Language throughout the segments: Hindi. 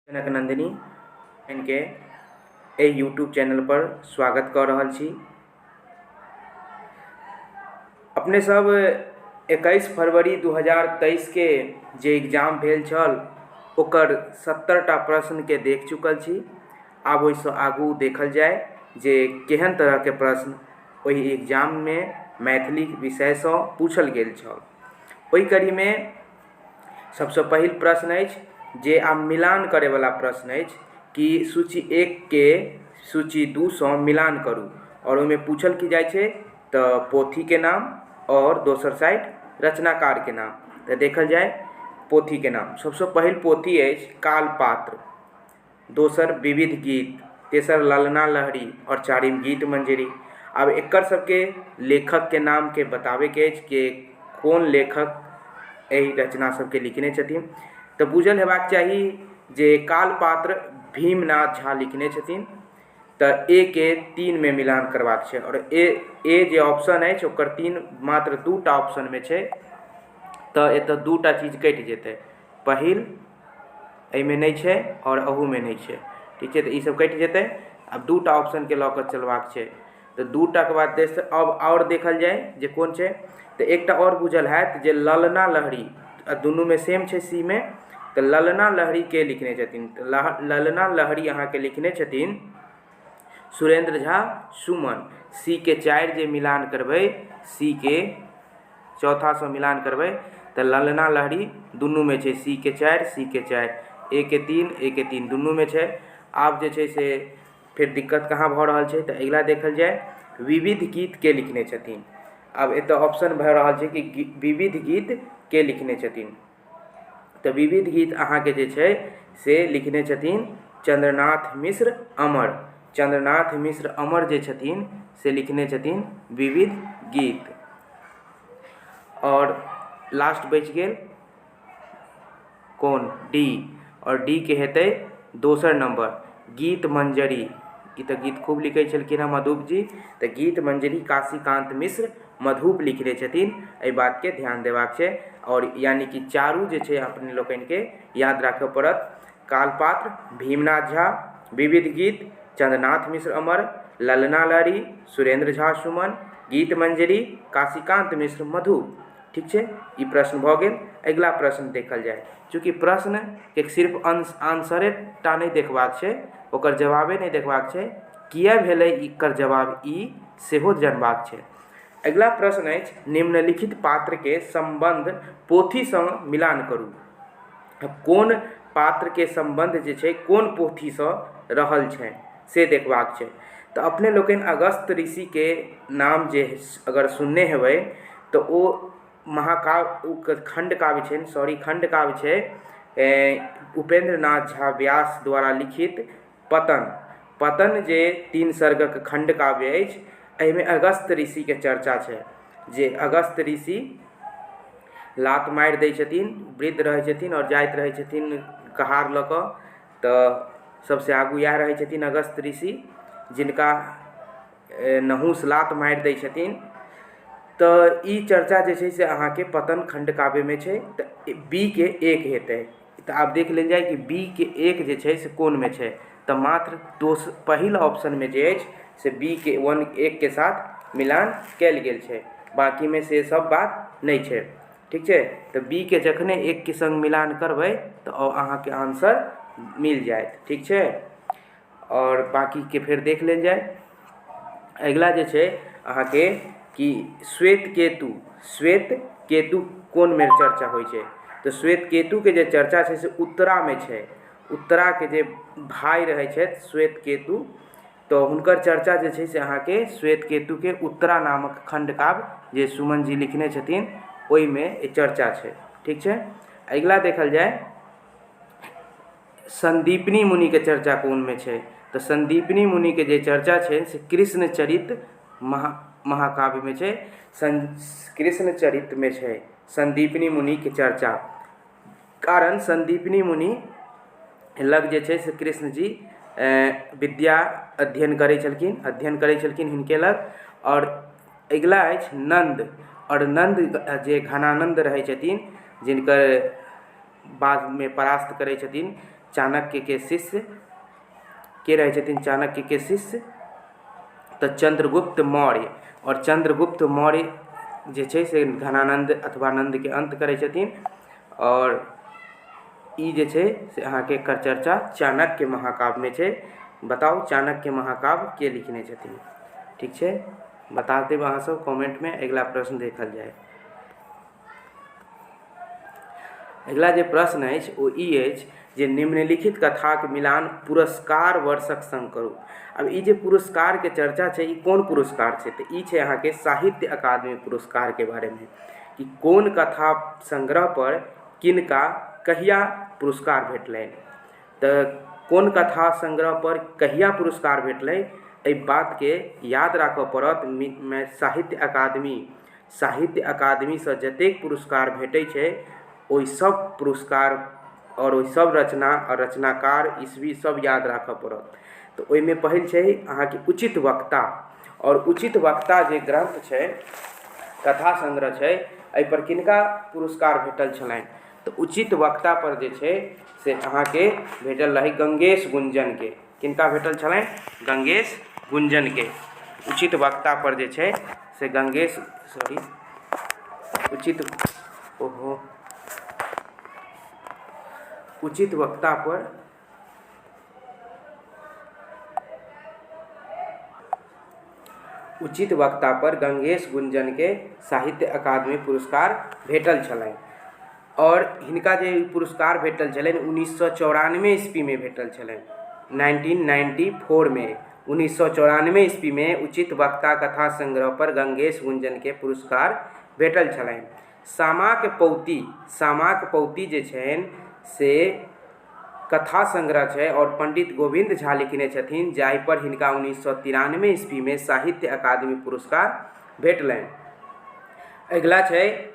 जनक नंदिनी इनके यूट्यूब चैनल पर स्वागत कर रहल छी। अपने सब 21 फरवरी 2023 के जे एग्जाम भेल छल ओकर 70टा प्रश्न के देख चुकल छी। आब ओहिसँ आगू देखल जाय जे केहन तरह के प्रश्न ओहि एग्जाम में मैथिली विषय से पूछल गेल छल। ओहि कड़ी में सबसे पहिल प्रश्न अछि जे आब मिलान करे वाला प्रश्न अछि कि सूची 1 के सूची 2 से मिलान करू और ओहिमे पूछल की जाय छै तो पोथी के नाम और दोसर साइड रचनाकार के नाम। तो देखल जाय पोथी के नाम। सबसे पहिल पोथी अछि कालपात्र, दोसर विविध गीत, तेसर ललना लहरी और चारिम गीत मंजरी। अब एकर सबके लेखक के नाम के बतावे के अछि कि कौन लेखक एहि रचना सबके लिखने छथिन। तो बुझल हेबाक चाही जे कालपात्र भीमनाथ झा लिखने छथिन। तो ए के 3 में मिलान करबाक छै और ए जे ऑप्शन अछि ओकर 3 मात्र 2टा ऑप्शन में छै। तो एतऽ 2टा चीज कटि जेतै, पहिल एहिमे नहीं छै और अहू में नहीं छै, ठीक छै। तो ई सब कटि जेतै। अब 2टा ऑप्शन के लऽ कऽ चलबाक छै। तो 2टा के बाद अब और देखल जाय जे कोन छै। तो एकटा और बुझल हैत जे ललना लहरी, दुनू में सेम छै सी में। तो ललना लहरी के लिखने छथिन। तो ललना लहरी अहाँ के लिखने छथिन सुरेंद्र झा सुमन। सी के 4 जे मिलान करबै, सी के चौथा से मिलान करबै तो ललना लहरी दुनू में छै सी के 4 सी के 4, ए के 3 ए के 3 दुनू में छै। आब जे छै से फिर दिक्कत कहाँ भऽ रहल छै। तो अगिला देखल जाय विविध गीत के लिखने छथिन। अब एतऽ ऑप्शन भऽ रहल छै कि विविध गीत के लिखने छथिन। तो विविध गीत अहाँ के जे छै से लिखने छथिन चंद्रनाथ मिश्र अमर। चंद्रनाथ मिश्र अमर जे छथिन से लिखने छथिन विविध गीत। और लास्ट बच गेल कौन, डी। और डी के हेतै दोसर नंबर गीत मंजरी। ई तो गीत खूब लिखे छलखिन हँ मधुप जी। तो गीत मंजरी काशीकांत मिश्र मधुप लिखने छथिन। एहि बात के ध्यान देबाक छै। और यानी कि चारू जे छै अपने लोकनि के याद राखऽ पड़त। कालपात्र भीमनाथ झा, विविध गीत चंद्रनाथ मिश्र अमर, ललना लहरी सुरेंद्र झा सुमन, गीत मंजरी काशीकांत मिश्र मधुप, ठीक छै। ई प्रश्न भऽ गेल। अगिला प्रश्न देखल जाय। चूँकि प्रश्न के सिर्फ आंसरे टा नहीं देखबाक छै, ओकर जवाबे नहीं देखबाक छै, किया भेलै एकर जवाब ई सेहो जानबाक छै। अगिला प्रश्न अछि निम्नलिखित पात्र के संबंध पोथी से मिलान करू। कोन पात्र के संबंध जे छै कोन पोथी से रहल छै से देखबाक छै। तो अपने लोकनि अगस्त ऋषि के नाम जे अगर सुनने हेबै तो ओ महाकाव्य खंड काव्य छै, खंड काव्य छै उपेंद्र नाथ झा व्यास द्वारा लिखित पतन। पतन जे 3 सर्गक खंड काव्य अछि, एहिमे अगस्त ऋषि के चर्चा छै। जे अगस्त ऋषि लात मारि दै छथिन, वृद्ध रहै छथिन और जाइत रहै छथिन कहार लऽ कऽ। तो सबसे आगू इएह रहै छथिन अगस्त ऋषि, जिनका नहुस लात मारि दै छथिन। तो ई चर्चा जे छै से अहाँ के पतन खंड काव्य में छै। तो बी के 1 हेतै। तो आब देख लेल जाय कि बी के 1 जे छै से कोन में छै। तो मात्र पहिल ऑप्शन में जे अछि से बी के 1 के साथ मिलान कयल गेल छै। बाकी में से सब बात नहीं छै, ठीक छै। तो बी के जखने 1 के संग मिलान करबै तो अहाँ के आंसर मिल जायत, ठीक छै। और बाकी के फिर देख लेल जाय। अगिला जे छै अहाँ के कि श्वेत केतु कोन में चर्चा होइ छै। तो श्वेत केतु के जे चर्चा छै से उत्तरा में छै। उत्तरा के जे भाई रहै छथि श्वेत केतु, तो हुनकर चर्चा जे छै से अहाँ के श्वेत केतु के उत्तरा नामक खंड काव्य जे सुमन जी लिखने छथिन ओहि में चर्चा छै, ठीक छै। अगिला देखल जाय संदीपनी मुनि के चर्चा कोन में छै। तो संदीपनी मुनि के जे चर्चा छै से कृष्ण चरित महाकाव्य में छै। कृष्ण चरित में छै संदीपनी मुनि के चर्चा। कारण संदीपनी मुनि लग जे छै से कृष्ण जी विद्या अध्ययन करै छलखिन हिनके लग। और अगिला अछि नंद। और नंद जे घनानंद रहै छथिन, जिनकर बाद में परास्त करै छथिन चाणक्य के शिष्य के रहे छथिन चाणक्य के शिष्य तो चंद्रगुप्त मौर्य। और चंद्रगुप्त मौर्य जे छै से घनानंद अथवा नंद के अंत करै छथिन। और ई जे छै से अहाँके एकर चर्चा चाणक्य महाकाव्य में छै। बताओ चाणक्य महाकाव्य के लिखने छथिन? ठीक छै, बता देब अहाँ सब कमेंट में। अगला प्रश्न देखल जाए। अगला जे प्रश्न अछि ओ ई अछि जे निम्नलिखित कथाक मिलान पुरस्कार वर्षक संग करू। अब ई जे पुरस्कार के चर्चा छै, ई कोन पुरस्कार छै? तो ई छै अहाँके साहित्य अकादमी पुरस्कार के बारे में, कि कोन कथा संग्रह पर किनका कहिया पुरस्कार भेटलनि। तो कोन कथा संग्रह पर कहिया पुरस्कार भेटलै, एहि बात के याद राखऽ पड़त। साहित्य अकादमी से जतेक पुरस्कार भेटै छै, ओहि सब पुरस्कार और ओहि सब रचना और रचनाकार ईस्वी सब याद राखऽ पड़त। तो ओहिमे पहिल छै अहाँके उचित वक्ता। और उचित वक्ता जे ग्रंथ छै, कथा संग्रह छै, एहि पर किनका पुरस्कार भेटल छलनि? तो उचित वक्ता पर जे छै से अहाँके भेटल रही गंगेश गुंजन के। किनका भेटल छलनि? गंगेश गुंजन के। उचित वक्ता पर जे छै से उचित वक्ता पर गंगेश गुंजन के साहित्य अकादमी पुरस्कार भेटल छलनि। और हिनका जे पुरस्कार भेटल छलनि 1994 ईस्वी में भेटल छलनि। 1994 में 1994 ईस्वी में उचित वक्ता कथा संग्रह पर गंगेश गुंजन के पुरस्कार भेटल छलनि। सामाक पौती जे छनि से कथा संग्रह छै और पंडित गोविंद झा लिखने छथिन, जाहि पर हिनका 1993 ईस्वी में साहित्य अकादमी पुरस्कार भेटलनि। अगला छै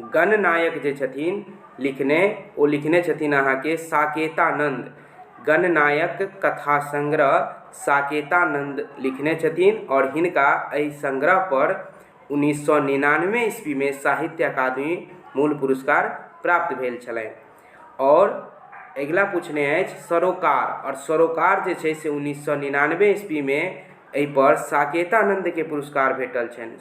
गणनायक जे छथिन लिखने छथिन अहाँके साकेतानंद। गणनायक कथा संग्रह साकेतानंद लिखने छथिन और हिनका एहि संग्रह पर 1999 ईस्वी में साहित्य अकादमी मूल पुरस्कार प्राप्त भेल छलनि। और अगला पूछने अछि सरोकार। और सरोकार जे छै से 1999 ईस्वी में एहि पर साकेतानंद के पुरस्कार भेटल छनि।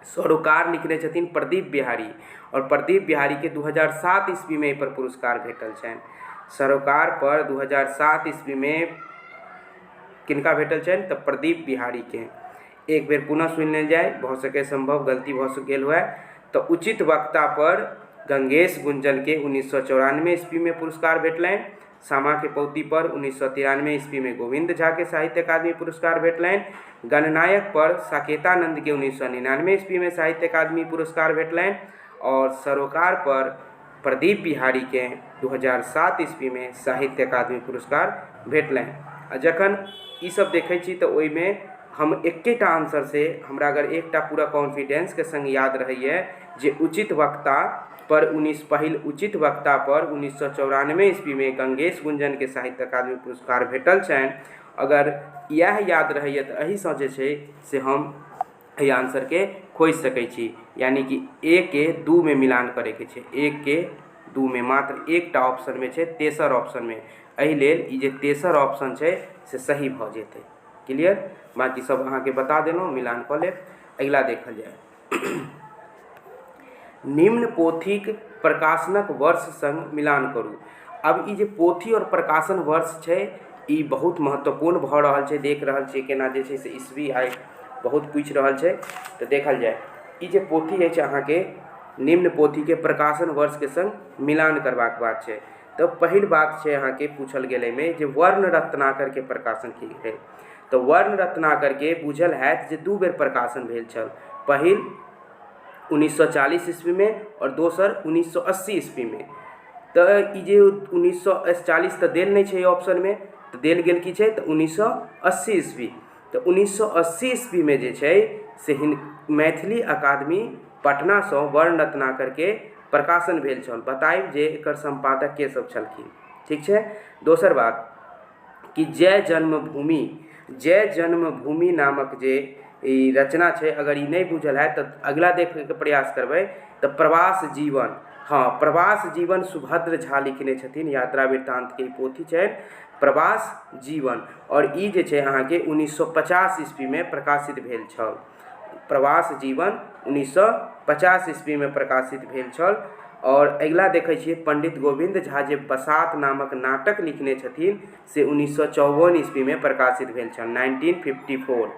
सरोकार लिखने छथिन प्रदीप बिहारी। और प्रदीप बिहारी के 2007 ईस्वी में एहि पर पुरस्कार भेटल छनि। सरोकार पर 2007 ईस्वी में किनका भेटल छनि? तो प्रदीप बिहारी के। एक बेर पुनः सुनि लेल जाए, भऽ सके संभव गलती भऽ गेल हुए। तो उचित वक्ता पर गंगेश गुंजन के 1994 ईस्वी में पुरस्कार भेटलनि। सामा के पौती पर 1993 ईस्वी में गोविंद झा के साहित्य अकादमी पुरस्कार भेटलनि। गणनायक पर साकेतानंद के 1999 ईस्वी में साहित्य अकादमी पुरस्कार भेटलनि। और सरोकार पर प्रदीप बिहारी के 2007 ईस्वी में साहित्य अकादमी पुरस्कार भेटलनि। आ जखन ई सब देखै छी तो ओहिमे हम एकेटा आंसर से हमरा अगर एकटा पूरा कॉन्फिडेंस के संग याद रहैए जे उचित वक्ता पर 1994 ईस्वी में गंगेश गुंजन के साहित्य अकादमी पुरस्कार भेटल छनि। अगर यह याद रहैए तो एहि सँ जे छै से हम एहि आंसर के खोजि सकै छी। यानी कि ए के 2 में मिलान करे के छै। 1 के 2 में मात्र एकटा ऑप्शन में छै, तेसर ऑप्शन में। एहि लेल ई जे तेसर ऑप्शन छै से सही भऽ जेतै। क्लियर? बाकी सब अहाँके बता देलहुँ, मिलान कऽ लेब। अगला देखल जाए। निम्न पोथीक प्रकाशनक वर्ष संग मिलान करू। अब ई जे पोथी और प्रकाशन वर्ष छै, ई बहुत महत्वपूर्ण भऽ रहल छै। देख रहल छियै केना जे छै से ईस्वी आइ बहुत पूछि रहल छै। तो देखल जाए, ई जे पोथी अछि अहाँके निम्न पोथी के प्रकाशन वर्ष के संग मिलान करबाक बात छै। तो पहिल बात छै अहाँके पूछल गेलै में जे वर्ण रत्नाकर के प्रकाशन की भेल। तो वर्ण रत्नाकर के बुझल हैत जे 2 बेर प्रकाशन भेल छल। पहिल 1940 ईस्वी में और दोसर 1980 ईस्वी में। तो ई जे 1940 तो देल नहीं छै ऑप्शन में, तो देल गेल की छै? तो 1980 ईस्वी। तो 1980 ईस्वी में जे छै से मैथिली अकादमी पटना से वर्ण रत्नाकर के प्रकाशन भेल छल। बताइब जे एकर संपादक के सब छलखिन। ठीक छै। दोसर बात कि जय जन्मभूमि नामक जे रचना छै, अगर ई नहीं बुझल है तो अगला देखे के प्रयास करबै। तो प्रवास जीवन हाँ, प्रवास जीवन सुभद्र झा लिखने छथिन, यात्रा वृत्तांत के पोथी छै प्रवास जीवन, और ई जे छै अहाँके 1950 ईस्वी में प्रकाशित भेल छल। प्रवास जीवन 1950 ईस्वी में प्रकाशित भेल छल। और अगिला देखै छियै पंडित गोविंद झा जे बसात नामक नाटक लिखने छथिन से 1954 ईस्वी में प्रकाशित भेल छल। 1954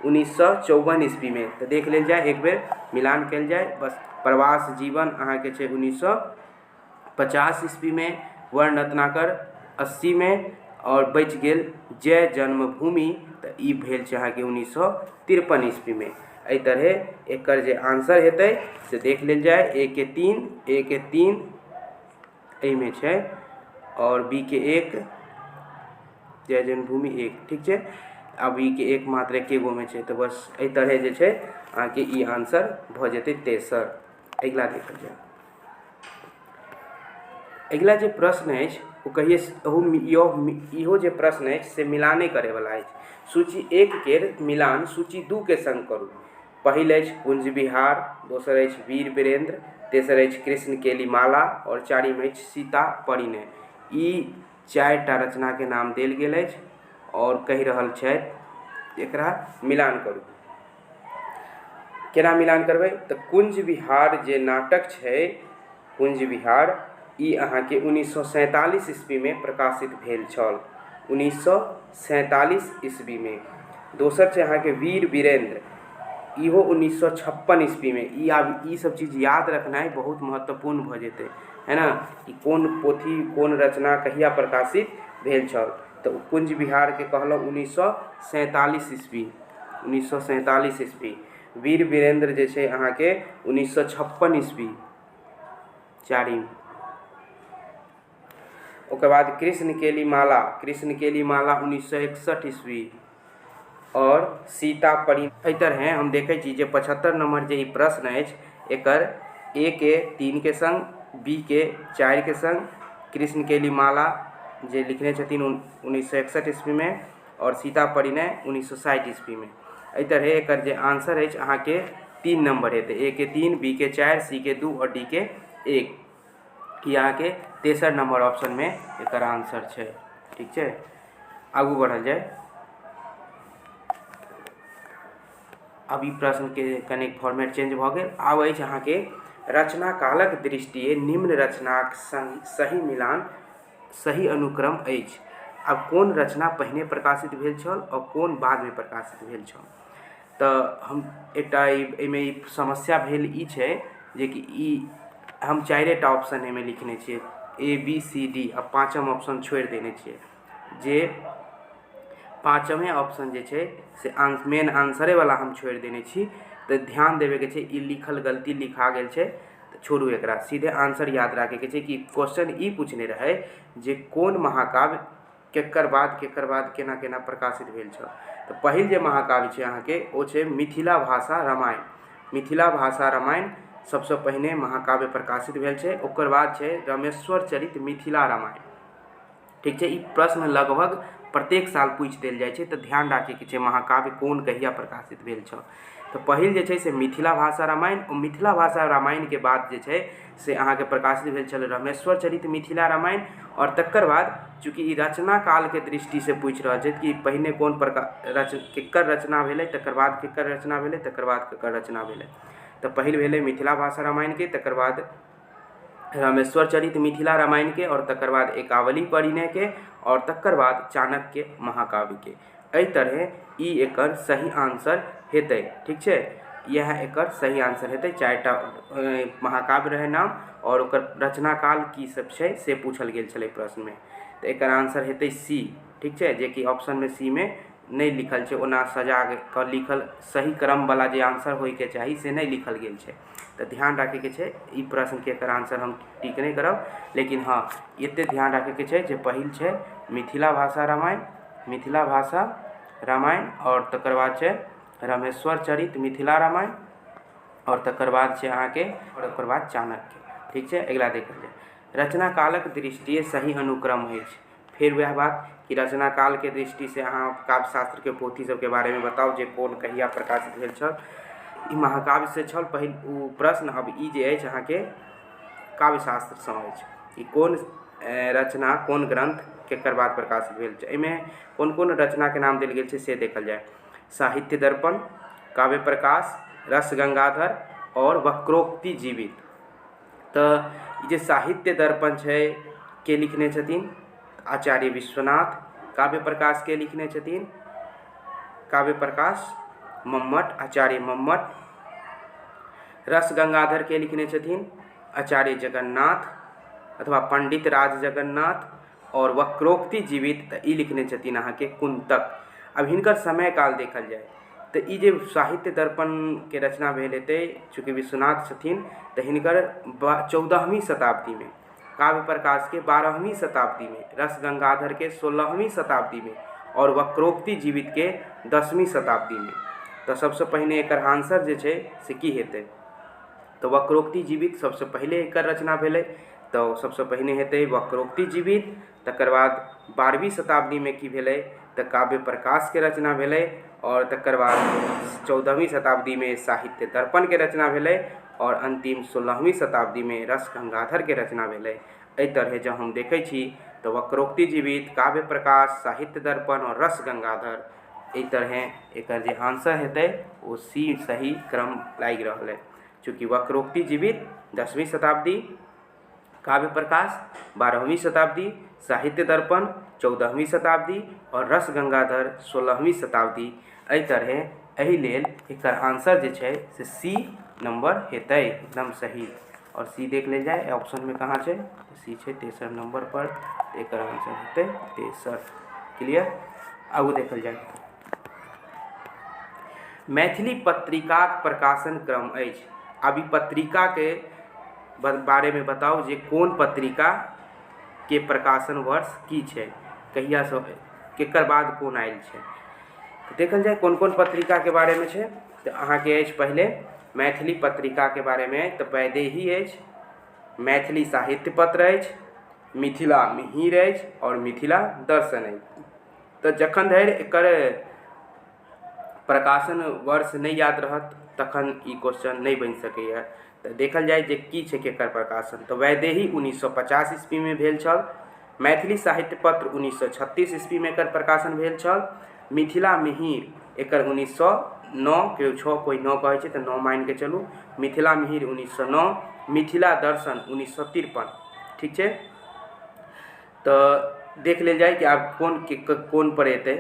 1954 ईस्वी में। तो देख लेल जाए, एक बेर मिलान कल जाए। बस प्रवास जीवन अहाँके छै 1950 ईस्वी में, वर्ण रत्नाकर 80 में, और बचि गेल जय जन्मभूमि तऽ ई भेल छै अहाँके 1953 ईस्वी में। एहि तरह एकर जे आंसर हेतै से देख लेल जाए। ए के 3 एहिमे छै, और बी के 1 जय जन्मभूमि 1, ठीक छै। अब ई के 1 मात्र एके गो में छै, तो बस एहि तरह जे छै अहाँके ई आंसर भऽ जेतै 63। अगिला देखल जाए। अगिला जे प्रश्न अछि ओ कहिए इहो जे प्रश्न अछि से मिलाने करैवला अछि। सूची 1 केर मिलान सूची 2 के संग करू। पहिल अछि कुंज विहार, दोसर अछि वीर वीरेंद्र, तेसर अछि कृष्ण केली माला, और चारिम अछि सीता परिणय। ई 4टा रचना के नाम देल गेल अछि और कहि रहल छथि एकरा मिलान करू। केना मिलान करबै तऽ कुंज विहार जे नाटक छै, कुंज विहार, ई अहाँके 1947 ईस्वी में प्रकाशित भेल छल। 1947 ईस्वी में। दोसर छै अहाँके वीर वीरेंद्र, इहो 1956 ईस्वी में। ई आब ई सब चीज याद रखनाइ बहुत महत्वपूर्ण भऽ जेतै, है ना, कि कोन पोथी कोन रचना कहिया प्रकाशित भेल छल। तऽ कुंज विहार के कहलहुँ 1947 ईस्वी, 1947 ईस्वी। वीर वीरेंद्र जे छै अहाँके 1956 ईस्वी, चारिम। ओकर बाद कृष्ण केली माला, कृष्ण केली माला 1961 ईस्वी, और सीता परिणय। एहि तरह हम देखै छी जे 75 नंबर जे ई प्रश्न अछि एकर ए के 3 के संग, बी के 4 के संग, कृष्ण केली माला जे लिखने छथिन 1961 ईस्वी में, और सीता परिणय 1960 ईस्वी में। एहि तरह एकर जे आंसर अछि अहाँके 3 नंबर हेतै। ए के 3, बी के 4, सी के 2 और डी के 1। ई अहाँके 63 नंबर ऑप्शन में एकर आंसर छै, ठीक छै। आगू बढ़ल जाए। अब ई प्रश्न के कनेक फॉर्मेट चेंज भऽ गेल। आब अछि अहाँके रचना कालक दृष्टिए निम्न रचनाक सही मिलान, सही अनुक्रम अछि। अब कोन रचना पहिने प्रकाशित भेल छल और कोन बाद में प्रकाशित भेल छल। तऽ हम एकटा एहिमे ई समस्या भेल ई छै जे कि ई हम 4टा ऑप्शन एहिमे लिखने छियै, ए बी सी डी, आ 5म ऑप्शन छोड़ि देने छियै। जे 5वे ऑप्शन जे छै से मेन आंसरे वाला हम छोड़ि देने छी। तऽ ध्यान देवे के छै, ई लिखल गलती लिखा गेल छै, तऽ छोड़ू एकरा, सीधे आंसर याद रखे के छै कि क्वेश्चन ई पूछने रहे जे कोन महाकाव्य केकर बाद केना केना प्रकाशित भेल छल। तऽ पहिल जे महाकाव्य छै अहाँके ओ छै मिथिला भाषा रामायण। मिथिला भाषा रामायण सबसे पहिने महाकाव्य प्रकाशित भेल छै। ओकर बाद छै रामेश्वर चरित मिथिला रामायण, ठीक छै। ई प्रश्न लगभग प्रत्येक साल पूछि देल जाइ छै, तऽ ध्यान राखे के छै महाकाव्य कोन कहिया प्रकाशित भेल छल। तऽ पहिल जे छै से मिथिला भाषा रामायण, और मिथिला भाषा रामायण के बाद जे छै से अहाँके प्रकाशित भेल छल रामेश्वर चरित मिथिला रामायण। और तकर बाद चूँकि ई रचना काल के दृष्टि से पूछि रहल छै कि पहिने कोन प्रकार केकर रचना भेलै, तकर बाद केकर रचना भेलै, तकर बाद केकर रचना भेलै। तऽ पहिल भेलै मिथिला भाषा रामायण के, तकर बाद रामेश्वर चरित मिथिला रामायण के, और तकर बाद एकावली परिणय के, और तकर बाद चाणक्य महाकाव्य के। एहि तरह ई एकर सही आंसर हेतै, ठीक छै। यह एकर सही आंसर हेतै। 4टा महाकाव्य रहे नाम, और ओकर रचना काल की सब छै से पूछल गेल छलै प्रश्न में। तऽ एकर आंसर हेतै सी, ठीक छै, जे कि ऑप्शन में सी में नहीं लिखल छै। ओना सजा के लिखल सही क्रम वाला जे आंसर होय के चाही से नहीं लिखल गेल छै। तऽ ध्यान रखे के छै, ई प्रश्न के एकर आंसर हम टिक नहीं करब, लेकिन हाँ एते ध्यान रखे के छै जे पहिल छै मिथिला भाषा रामायण, मिथिला भाषा रामायण, और तकर बाद छै रामेश्वर चरित मिथिला रामायण, और तकर बाद छै अहाँके, और ओकर बाद चाणक्य, ठीक छै। अगिला देखल जाए। रचना कालक दृष्टिए सही अनुक्रम अछि। फिर वह बात कि रचना काल के दृष्टि से अहाँ काव्य शास्त्र के पोथी सब के बारे में बताउ जे कोन कहिया प्रकाशित भेल छल। ई महाकाव्य से छल पहिल प्रश्न। अब ई जे अछि अहाँके काव्यशास्त्र सँ अछि कि कोन रचना कोन ग्रंथ केकर बाद प्रकाशित भेल छै। एहिमे कोन कोन रचना के नाम देल गेल छै से देखल जाय। साहित्य दर्पण, काव्य प्रकाश, रस गंगाधर और वक्रोक्ति जीवित। तऽ जे साहित्य दर्पण छै के लिखने छथिन आचार्य विश्वनाथ। काव्य प्रकाश के लिखने छथिन काव्य प्रकाश मम्मट, आचार्य मम्मट। रस गंगाधर के लिखने छथिन आचार्य जगन्नाथ अथवा पंडित राज जगन्नाथ। और वक्रोक्ति जीवित तऽ ई लिखने छथिन अहाँके कुंतक। अब हिनकर समय काल देखल जाय तऽ ई जे साहित्य दर्पण के रचना भेल हेतै, चूँकि विश्वनाथ छथिन तऽ हिनकर 14वीं शताब्दी में, काव्य प्रकाश के 12वीं शताब्दी में, रस गंगाधर के 16वीं शताब्दी में और वक्रोक्ति जीवित के 10वीं शताब्दी में। तो सबसे पहले एकर आंसर जे छै से की हेतै, तो वक्रोक्ति जीवित सबसे पहले एकर रचना भेलै। तो सबसे पहले हेतै वक्रोक्ति जीवित। तकर बाद 12वीं शताब्दी में की भेलै तऽ काव्य प्रकाश के रचना भेलै। और तकर बाद 14वीं शताब्दी में साहित्य दर्पण के रचना भेलै। और अंतिम 16वीं शताब्दी में रस गंगाधर के रचना भेलै। एहि तरह जब हम देखै छी तो वक्रोक्ति जीवित, काव्य प्रकाश, साहित्य दर्पण और रस गंगाधर, एहि तरह एकर जे आंसर हेतै वो सी सही क्रम लागि रहल है। चूँकि वक्रोक्ति जीवित 10वीं शताब्दी, काव्य प्रकाश 12वीं शताब्दी, साहित्य दर्पण 14वीं शताब्दी और रस गंगाधर 16वीं शताब्दी। एहि तरह एहि लेल एकर आंसर जे छै से सी नंबर हेतै, एकदम सही। और सी देख लेल जाए ऑप्शन में कहाँ छै, सी छै 23 नंबर पर। एकर आंसर हेतै 23। क्लियर। आगू देखल जाए मैथिली पत्रिकाक प्रकाशन क्रम अछि। आब ई पत्रिका के बारे में बताओ जे कोन पत्रिका के प्रकाशन वर्ष की छै, कहिया से केकर बाद कोन आयल छै। तो देखल जाए कोन कोन पत्रिका के बारे में छै। तो अहाँके अछि पहले मैथिली पत्रिका के बारे में तो वैदेही अछि, मैथिली साहित्य पत्र अछि, मिथिला मिहिर अछि और मिथिला दर्शन अछि। तो जखन धरि एकर प्रकाशन वर्ष नहीं याद रहत तखन ई क्वेश्चन नहीं बन सकैए। तो देखल जाए जे की छै केकर प्रकाशन। तो वैदेही 1950 ईस्वी में भेल छल। मैथिली साहित्य पत्र 1936 ईस्वी में एकर प्रकाशन भेल छल। मिथिला मिहिर एकर 1909 के 6 कोई 9 कहै छै तऽ 9 मान के चलू। मिथिला मिहिर 1909, मिथिला दर्शन 1953। ठीक छै। तो देख लेल जाए कि आब कोन पर एतै,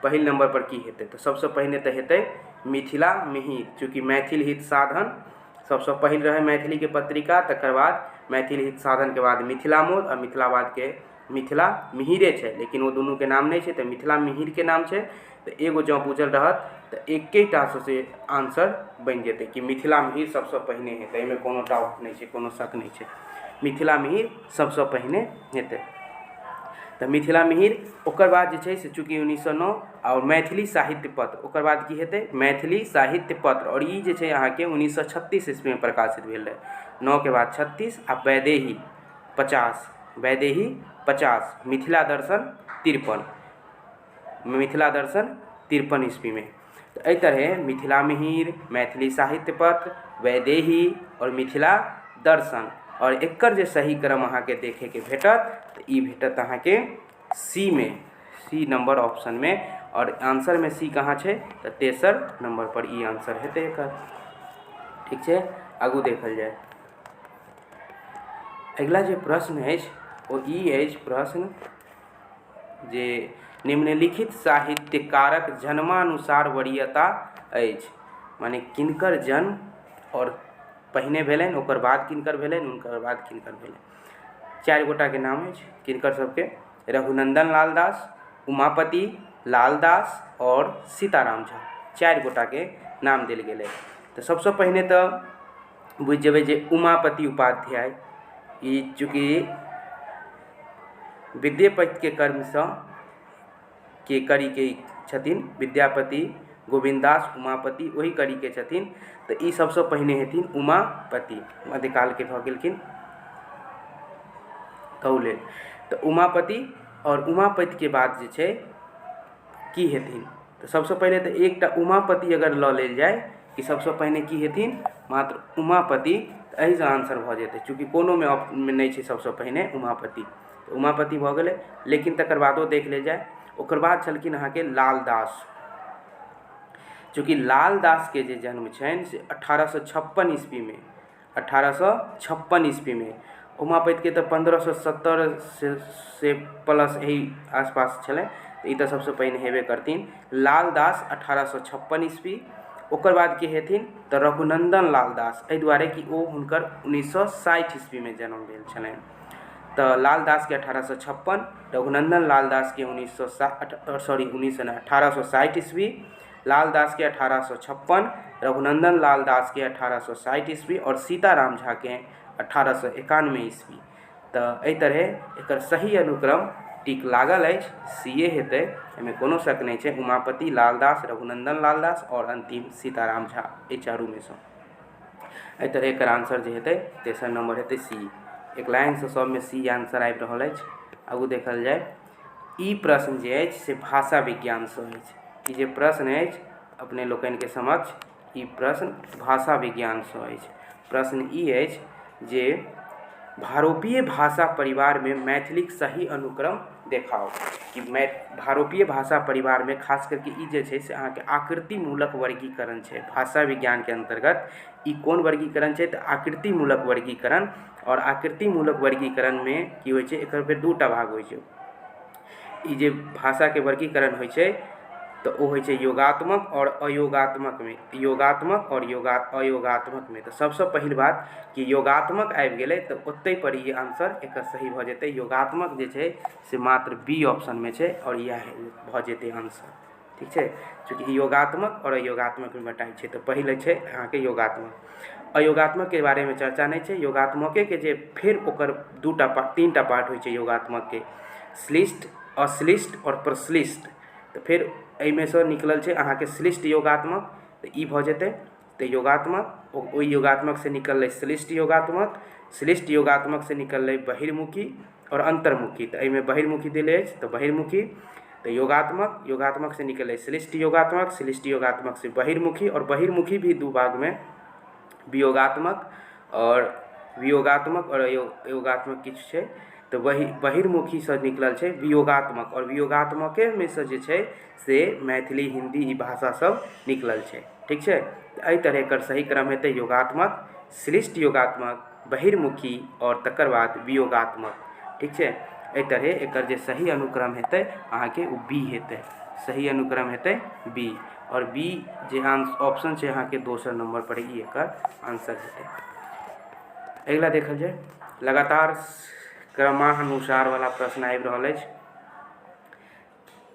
पहिल नंबर पर की हेतै। तो सबसे पहले तो हेतै मिथिला मिहिर, चूँकि मैथिल हित साधन सबसे पहिल रहे मैथिली के पत्रिका। तकर बाद मैथिल हित साधन के बाद मिथिला मोद और मिथिलावाद के मिथिला मिहिरे छै, लेकिन वो दोनों के नाम नहीं छै, तो मिथिला मिहिर के नाम छै। तो एगो जँ बुझल रहत तो एकेटा से आंसर बन जेतै कि मिथिला मिहिर सबसे पहले हेतै। एहिमे कोनो डाउट नहीं छै, कोनो शक नहीं छै, मिथिला मिहिर सबसे पहले हेतै। तो मिथिला मिहिर ओकर बाद जे छै से चूँकि 1909 और मैथिली साहित्य पत्र, ओकर बाद की हेतै मैथिली साहित्य पत्र। और ई जे छै अहाँके 1936 ईस्वी में प्रकाशित भेल रहे। 9 के बाद 36 आ वैदेही 50, वैदेही 50, मिथिला दर्शन 53, मिथिला दर्शन 53 ईस्वी में। तो एहि तरह मिथिला मिहिर, मैथिली साहित्य पत्र, वैदेही और मिथिला दर्शन। और एकर जे सही क्रम अहाँके देखे के भेटत तो ई भेटत अहाँके सी में, सी नंबर ऑप्शन में। और आंसर में सी कहाँ छै तो 23 नंबर पर ई आंसर हेतै एकर। ठीक छै। आगू देखल जाए अगला जे प्रश्न अछि ओ ई अछि प्रश्न जे निम्नलिखित साहित्यकारक जन्मानुसार वरीयता अछि। माने किनकर जन्म और पहिने भेलनि, ओकर बाद किनकर भेलनि, उनकर बाद किनकर भेलनि। 4 गोटा के नाम अछि किनकर सबके, रघुनंदन लाल दास, उमापति लाल दास और सीताराम झा। 4 गोटा के नाम देल गेलै। तो सबसे पहले तो बुझ जेबै जे उमापति उपाध्याय, ई चूँकि विद्यापति के कर्म से के करी के छथिन, विद्यापति गोविंदास उमापति वही करी के छथिन। तो ई सबसे पहले हेथिन उमापति, मध्यकाल के भऽ गेलखिन तहु लेल। तो उमापति और उमापति के बाद जे छै की हेथिन तो सबसे पहले तो एकटा उमापति अगर लऽ लेल जाए कि सबसे पहले की हेथिन मात्र उमापति, एहिसँ आंसर भऽ जेतै, चूँकि कोनोमे नहि छै सबसँ पहिने उमापति, तऽ उमापति भऽ गेलै। लेकिन तकर बादो देख लेल जाय, ओकर बाद छलखिन अहाँके लाल दास। चूँकि लाल दास के जे जन्म छनि से 1856 ईस्वीमे, 1856 ईस्वीमे, उमापतिके तऽ 1570 से प्लस एही आसपास छलै, तऽ ई तऽ सबसँ पहिने हेबे करथिन लाल दास 1856 ईस्वी। ओकर बाद के हेथिन तऽ रघुनंदन लाल दास, एहि दुआरे कि ओ हुनकर 1960 ईस्वीमे जन्म भेल छलनि। तऽ लाल दास के 1856, रघुनंदन लाल दास के 1860 ईस्वी, लाल दास के 1856, रघुनंदन लाल दास के 1860 ईस्वी और सीताराम झा के 1891 ईस्वी। तऽ एहि तरहे एकर सही अनुक्रम टिक लागल अछि, सीए हेतै, एहिमे कोनो शक नहीं छै। उमापति, लाल दास, रघुनंदन लाल दास और अंतिम सीताराम झा, एहि चारू में सँ एहि तरह एकर आंसर जे हेतै तेसर नंबर हेतै सी। एक लाइन से सब में सी आंसर आबि रहल अछि। आगू देखल जाय, ई प्रश्न जे अछि से भाषा विज्ञान से अछि। ई जे प्रश्न अछि अपने लोकनि के समक्ष, ई प्रश्न भाषा विज्ञान से अछि। प्रश्न ई अछि जे भारोपीय भाषा परिवार में मैथिलीक सही अनुक्रम देखाओ। कि भारोपीय भाषा परिवार में खास करके ई जे छै से अहाँके आकृतिमूलक वर्गीकरण छै भाषा विज्ञान के अंतर्गत। ई कोन वर्गीकरण छै तऽ आकृतिमूलक वर्गीकरण। और आकृतिमूलक वर्गीकरण में की होइ छै, एकर फेर दूटा भाग होइ छै। ई जे भाषा के वर्गीकरण होइ छै तो वो होइ छै योगात्मक और अयोगात्मक में, योगात्मक और अयोगात्मक में। तो सबसे पहिल बात कि योगात्मक आबि गेलै तो ओतै पर ई आंसर एकर सही भऽ जेतै। योगात्मक जे छै से मात्र बी ऑप्शन में छै और यह भऽ जेतै आंसर, ठीक छै। चूँकि योगात्मक और अयोगात्मक में बटाई छै, तो पहले छै अहाँके योगात्मक। अयोगात्मक के बारे में चर्चा नहीं छै। योगात्मके के जे फिर ओकर तीनटा पार्ट होइ छै योगात्मक के, श्लिष्ट, अश्लिष्ट और प्रश्लिष्ट। तो फिर एहिमे से निकलल छै अहाँके श्लिष्ट योगात्मक, तो ई भऽ जेतै। तो योगात्मक, ओहि योगात्मक से निकललै श्लिष्ट योगात्मक, श्लिष्ट योगात्मक से निकललै बहिर्मुखी और अंतर्मुखी। तो एहिमे बहिर्मुखी देल अछि तो बहिर्मुखी। तो योगात्मक, योगात्मक से निकललै श्लिष्ट योगात्मक, श्लिष्ट योगात्मक से बहिर्मुखी, और बहिर्मुखी भी दू भाग में, वियोगात्मक और योगात्मक किछु छै। तो बहिर्मुखी से निकलल छै वियोगात्मक, और वियोगात्मके में से जे छै से मैथिली, हिंदी ई भाषा सब निकलल छै, ठीक छै। एहि तरह एकर सही क्रम हेतै योगात्मक, श्लिष्ट योगात्मक, बहिर्मुखी और तकर बाद वियोगात्मक, ठीक छै। एहि तरह एकर जे सही अनुक्रम हेतै अहाँके ओ बी हेतै, सही अनुक्रम हेतै बी। और बी जे ऑप्शन छै अहाँके दोसर नंबर पर ई एकर आंसर हेतै। अगिला देखल जाय, लगातार क्रमानुसार वाला प्रश्न आबि रहल अछि।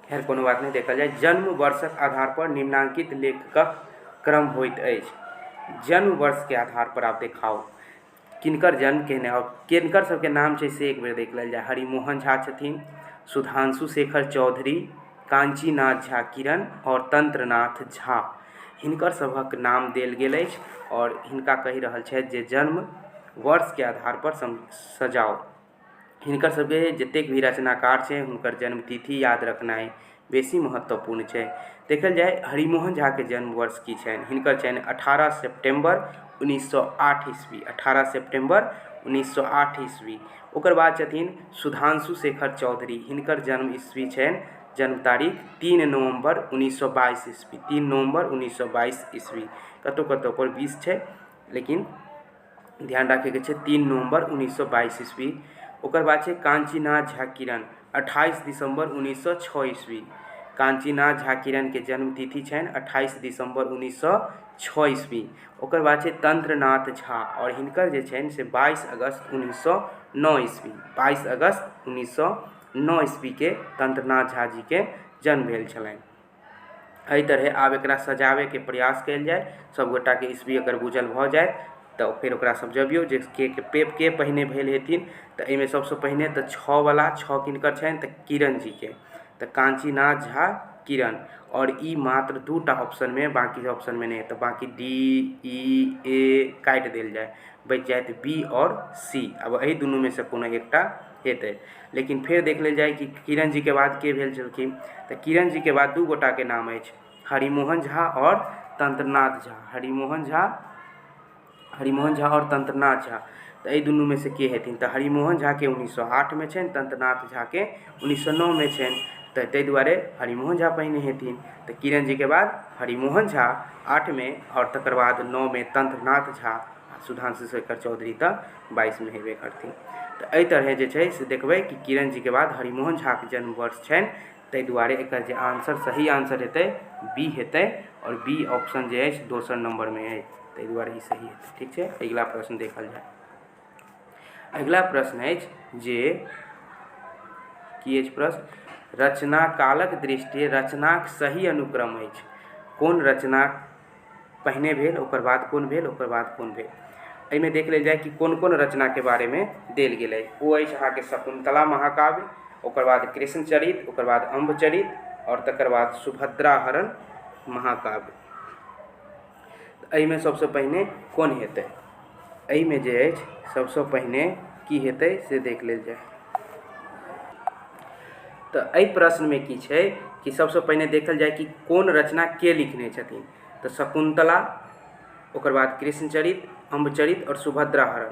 खैर कोनो बात नहीं, देखल जाय। जन्म वर्षक आधार पर निम्नांकित लेखकक क्रम होइत अछि। जन्म वर्ष के आधार पर आप देखाओ किनकर जन्म केहने, और किनकर सबके नाम छै से एक बेर देख लेल जाय। हरिमोहन झा छथिन, सुधांशु शेखर चौधरी, कांचीनाथ झा किरण और तंत्रनाथ झा, हिनकर सभक नाम देल गेल अछि। और हिनका कहि रहल छथि जे जन्म वर्ष के आधार पर सजाओ। हिनकर सबके जतेक भी रचनाकार छै हुनकर जन्मतिथि याद रखनाइ बेसी महत्वपूर्ण छै। देखल जाय हरिमोहन झा के जन्म वर्ष की छनि, हिनकर छनि 18 सितंबर 1908 ईस्वी, 18 सितंबर 1908 ईस्वी। ओकर बाद छथिन सुधांशु शेखर चौधरी, हिनकर जन्म ईस्वी छनि, जन्म तारीख 3 नवंबर 1922 ईस्वी, 3 नवंबर 1922 ईस्वी। कतौ कतौ पर 20 छै, लेकिन ध्यान रखे के छै 3 नवंबर 1922 ईस्वी। ओकर बाद छै कांचीनाथ झा किरण, 28 दिसंबर 1906 ईस्वी। कांचीनाथ झा किरण के जन्म तिथि छनि 28 दिसंबर 1906 ईस्वी। ओकर बाद छै तंत्रनाथ झा, और हिनकर जे छनि से 22 अगस्त 1909 ईस्वी, 22 अगस्त 1909 ईस्वी के तंत्रनाथ झा जी के जन्म भेल छलनि। एहि तरह आब एकरा सजावे के प्रयास कयल जाय, सबगोटा के ईस्वी अगर बुझल भऽ जाय तो फिर ओकरा समझबियौ जे के पहिने भेल हेथिन। तो एहिमे सबसे पहिने तो 6 वाला 6 किनकर छनि तऽ किरण जी के, तो कांचीनाथ झा किरण। और ई मात्र 2टा ऑप्शन में, बाकी ऑप्शन में नहीं, तो बाकी डी ई ए काटि देल जाए, बच जाए बी और सी। अब एहि दुनू में से कोनो एकटा हेतै। लेकिन फिर देख लेल जाए कि किरण जी के बाद के भेल छलखिन, तो किरण जी के बाद 2 गोटा के नाम अछि, हरिमोहन झा और तंत्रनाथ झा। हरिमोहन झा और तंत्रनाथ झा। तो एहि दुनू में से के हेथिन? तो हरिमोहन झा के 1908 में छनि, तंत्रनाथ झा के 1909 में छनि। तो ताहि दुआरे हरिमोहन झा पहिने हेथिन। तो किरण जी के बाद हरिमोहन झा 8 में और तकर बाद 9 में तंत्रनाथ झा, सुधांशु शेखर चौधरी तो 22 में हेबे करथिन। तो एहि तरह जे छै से देखबै कि किरण जी के बाद हरिमोहन झा के जन्म वर्ष छनि। ताहि दुआरे एकर जे आंसर सही आंसर हेतै बी हेतै, और बी ऑप्शन जे अछि दोसर नंबर में अछि, ताहि दुआरे ई सही हेतै। ठीक छै, अगिला प्रश्न देखल जाय। अगिला प्रश्न अछि जे की अछि प्रश्न? रचना कालक दृष्टि रचनाक सही अनुक्रम अछि। कोन रचना पहिने भेल, ओकर बाद कोन भेल, ओकर बाद कोन भेल? एहिमे देख लेल जाय कि कोन कोन रचना के बारे में देल गेल अछि। ओ अछि अहाँके शकुंतला महाकाव्य, ओकर बाद कृष्णचरित, ओकर बाद अम्बचरित, और तकर बाद सुभद्राहरण महाकाव्य। एहिमे सबसे पहिने कोन हेतै? एहिमे जे अछि सबसे पहिने की हेतै से देख लेल जाय। तो एहि प्रश्न में की छै कि सबसे पहिने देखल जाय कि कोन रचना के लिखने छथिन। तो शकुंतला, ओकर बाद कृष्णचरित, अम्बचरित और सुभद्राहरण।